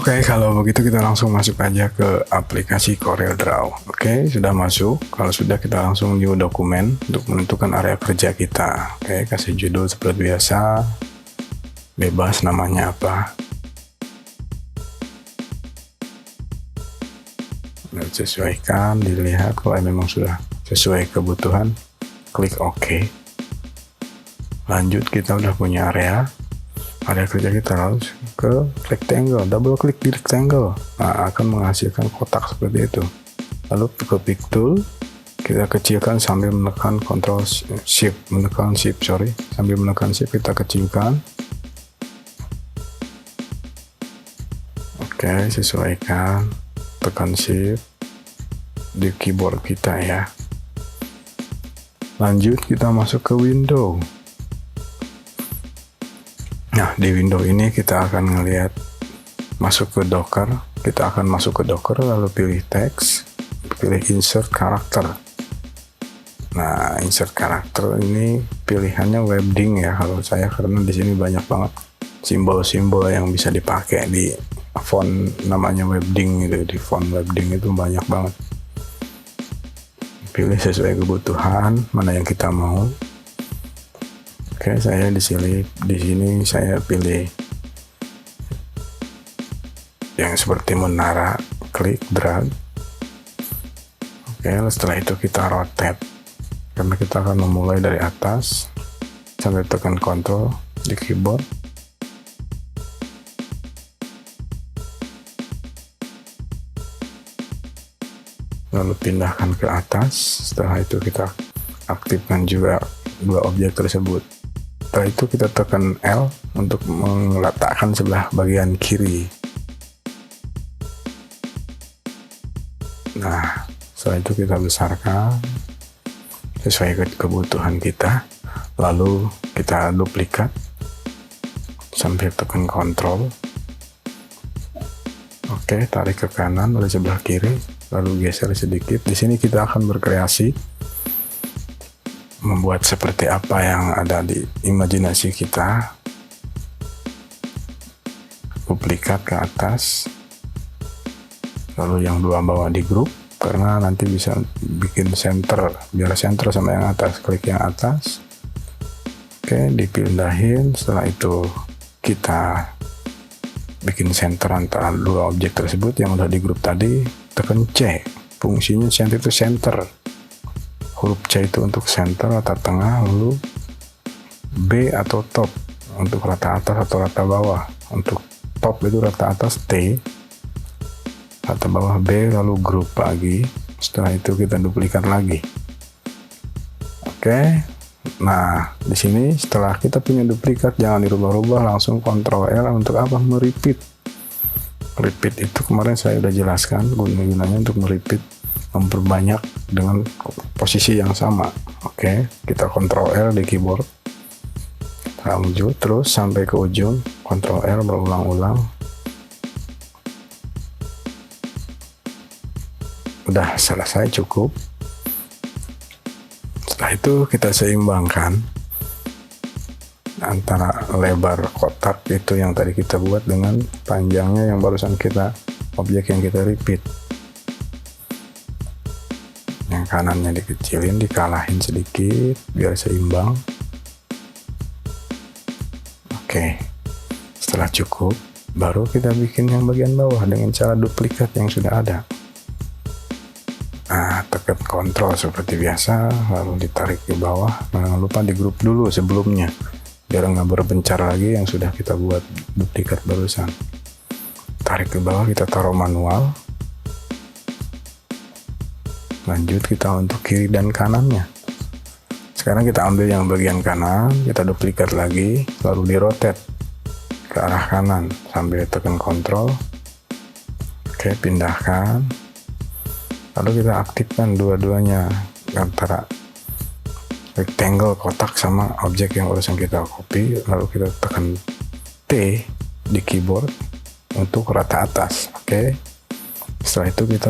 Oke, kalau begitu kita langsung masuk aja ke aplikasi CorelDRAW. Oke, sudah masuk. Kalau sudah, kita langsung new dokumen untuk menentukan area kerja kita. Oke, kasih judul seperti biasa. Bebas namanya apa. Sesuaikan, dilihat kalau memang sudah sesuai kebutuhan, klik OK. Lanjut, kita udah punya area kerja kita, lalu ke rectangle, double klik di rectangle, nah akan menghasilkan kotak seperti itu. Lalu ke pick tool, kita kecilkan sambil menekan shift kita kecilkan. Oke, sesuaikan, tekan shift di keyboard kita ya. Lanjut, kita masuk ke window. Nah, di window ini kita akan ngelihat masuk ke Docker. Kita akan masuk ke Docker, lalu pilih teks, pilih insert karakter. Nah, insert karakter ini pilihannya Webding ya kalau saya, karena di sini banyak banget simbol-simbol yang bisa dipakai di font namanya Webding gitu. Di font Webding itu banyak banget. Pilih sesuai kebutuhan mana yang kita mau. Oke, saya di sini saya pilih yang seperti menara, klik drag. Oke, setelah itu kita rotate, karena kita akan memulai dari atas sambil tekan Ctrl di keyboard. Lalu pindahkan ke atas. Setelah itu kita aktifkan juga dua objek tersebut. Setelah itu kita tekan L untuk meletakkan sebelah bagian kiri. Nah, setelah itu kita besarkan sesuai kebutuhan kita. Lalu kita duplikat sambil tekan Ctrl. Oke, tarik ke kanan oleh sebelah kiri, lalu geser sedikit. Di sini kita akan berkreasi, membuat seperti apa yang ada di imajinasi kita. Duplikat ke atas, lalu yang dua bawah di grup, karena nanti bisa bikin center, biar center sama yang atas. Klik yang atas. Oke, dipindahin. Setelah itu kita bikin center antara dua objek tersebut yang udah di grup tadi. Tekan C, fungsinya center itu center. Huruf C itu untuk center atau tengah, lalu B atau top untuk rata atas atau rata bawah. Untuk top itu rata atas T, rata bawah B, lalu grup lagi. Setelah itu kita duplikat lagi. Oke. Nah, di sini setelah kita punya duplikat, jangan dirubah-rubah, langsung Ctrl L untuk apa? Merepeat. Repeat itu kemarin saya udah jelaskan gunanya untuk merepeat, memperbanyak dengan posisi yang sama. Oke, kita Ctrl L di keyboard, lanjut terus sampai ke ujung, Ctrl L berulang-ulang. Udah selesai, cukup. Setelah itu kita seimbangkan antara lebar kotak itu yang tadi kita buat dengan panjangnya yang barusan objek yang kita repeat. Yang kanannya dikecilin, dikalahin sedikit biar seimbang. Oke, setelah cukup, baru kita bikin yang bagian bawah dengan cara duplikat yang sudah ada. Nah, tekan Ctrl seperti biasa, lalu ditarik ke bawah. Jangan lupa di grup dulu sebelumnya, biar nggak berpencar lagi yang sudah kita buat duplikat barusan. Tarik ke bawah, kita taruh manual. Lanjut kita untuk kiri dan kanannya. Sekarang kita ambil yang bagian kanan, kita duplikat lagi, lalu di rotate ke arah kanan sambil tekan Ctrl. Oke, pindahkan. Lalu kita aktifkan dua-duanya, antara rectangle kotak sama objek yang urusan kita copy. Lalu kita tekan T di keyboard untuk rata atas. Oke. Setelah itu kita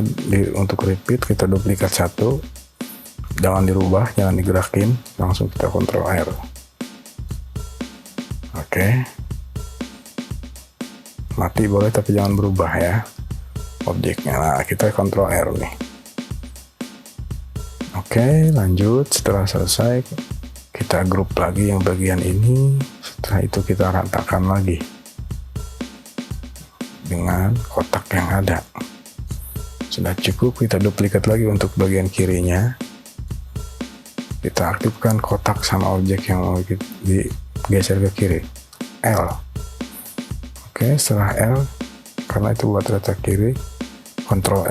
untuk repeat kita duplikat satu, jangan dirubah, jangan digerakin, langsung kita Ctrl R. Oke. Mati boleh tapi jangan berubah ya objeknya. Nah, kita Ctrl R nih. Oke, lanjut. Setelah selesai kita grup lagi yang bagian ini. Setelah itu kita ratakan lagi dengan kotak yang ada. Sudah cukup, kita duplikat lagi untuk bagian kirinya. Kita aktifkan kotak sama objek yang mau digeser ke kiri, L. Oke, setelah L, karena itu buat rata kiri, Ctrl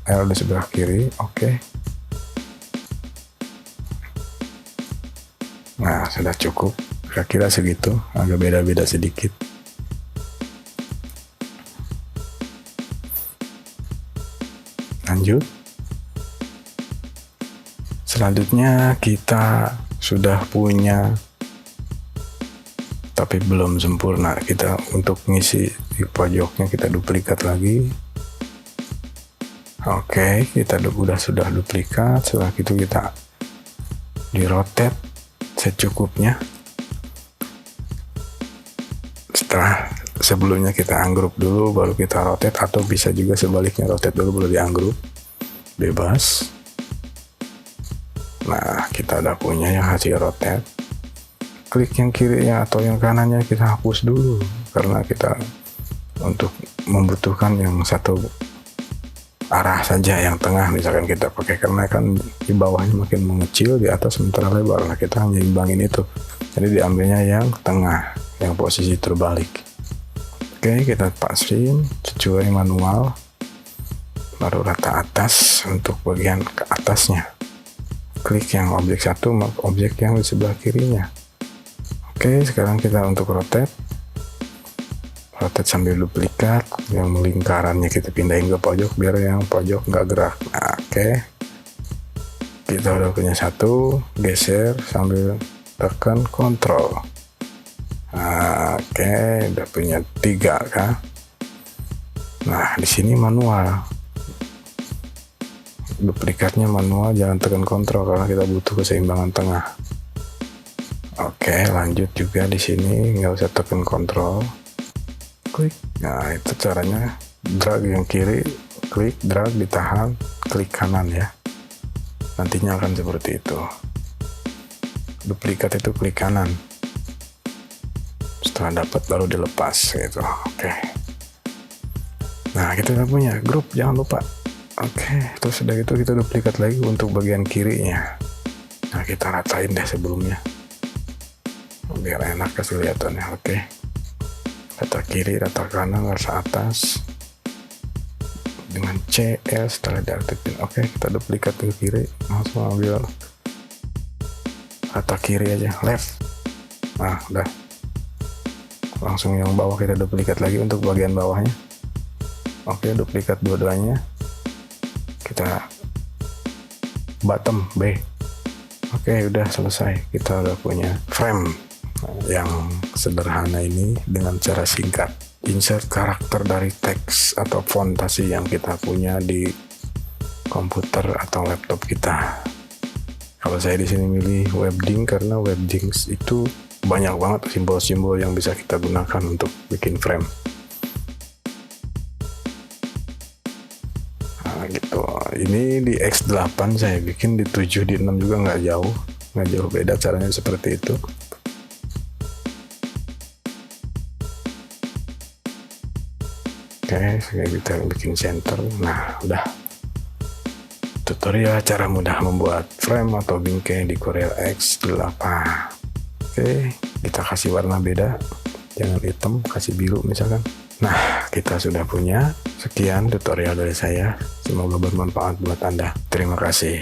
L di sebelah kiri. Oke. Nah, sudah cukup, kira-kira segitu, agak beda-beda sedikit. Lanjut. Selanjutnya kita sudah punya, tapi belum sempurna. Kita untuk ngisi di pojoknya kita duplikat lagi. Oke, kita sudah duplikat. Setelah itu kita di rotate secukupnya. Sebelumnya kita ungroup dulu baru kita rotate, atau bisa juga sebaliknya, rotate dulu baru di ungroup, bebas. Nah, kita udah punya yang hasil rotate. Klik yang kirinya atau yang kanannya kita hapus dulu, karena kita untuk membutuhkan yang satu arah saja, yang tengah misalkan kita pakai, karena kan di bawahnya makin mengecil, di atas sementara lebar. Nah, kita hanya imbangin itu, jadi diambilnya yang tengah, yang posisi terbalik. Oke, kita pasin sesuai manual, baru rata atas untuk bagian ke atasnya. Klik yang objek satu, objek yang di sebelah kirinya. Oke, sekarang kita untuk rotate sambil duplikat, yang lingkarannya kita pindahin ke pojok biar yang pojok nggak gerak. Nah, oke, kita udah punya satu, geser sambil tekan Ctrl. Nah, oke, udah punya 3 kan. Nah, di sini manual, duplikatnya manual, jangan tekan Ctrl karena kita butuh keseimbangan tengah. Oke, lanjut juga di sini nggak usah tekan Ctrl, klik. Nah, itu caranya, drag yang kiri, klik, drag, ditahan, klik kanan ya. Nantinya akan seperti itu. Duplikat itu klik kanan. Setelah dapat baru dilepas gitu. Oke. Nah, kita udah punya grup, jangan lupa. Oke, terus sudah gitu kita duplikat lagi untuk bagian kirinya. Nah, kita ratain deh sebelumnya, biar enak kelihatannya. Oke. Rata kiri, rata kanan, rata atas dengan CL setelah diaktifin. Oke, kita duplikat ke kiri, langsung ambil rata kiri aja, left. Nah, udah. Langsung yang bawah kita duplikat lagi untuk bagian bawahnya. Oke, duplikat dua-duanya. Kita bottom B. Oke, udah selesai. Kita udah punya frame yang sederhana ini dengan cara singkat. Insert karakter dari teks atau fontasi yang kita punya di komputer atau laptop kita. Kalau saya di sini milih Webding karena Webding itu banyak banget simbol-simbol yang bisa kita gunakan untuk bikin frame. Nah, gitu. Ini di X8 saya bikin, di 7 di 6 juga nggak jauh beda, caranya seperti itu. Oke, saya kita bikin center. Nah, udah. Tutorial cara mudah membuat frame atau bingkai di Corel X8. Oke, kita kasih warna beda, jangan hitam, kasih biru misalkan. Nah, kita sudah punya. Sekian tutorial dari saya, semoga bermanfaat buat Anda. Terima kasih.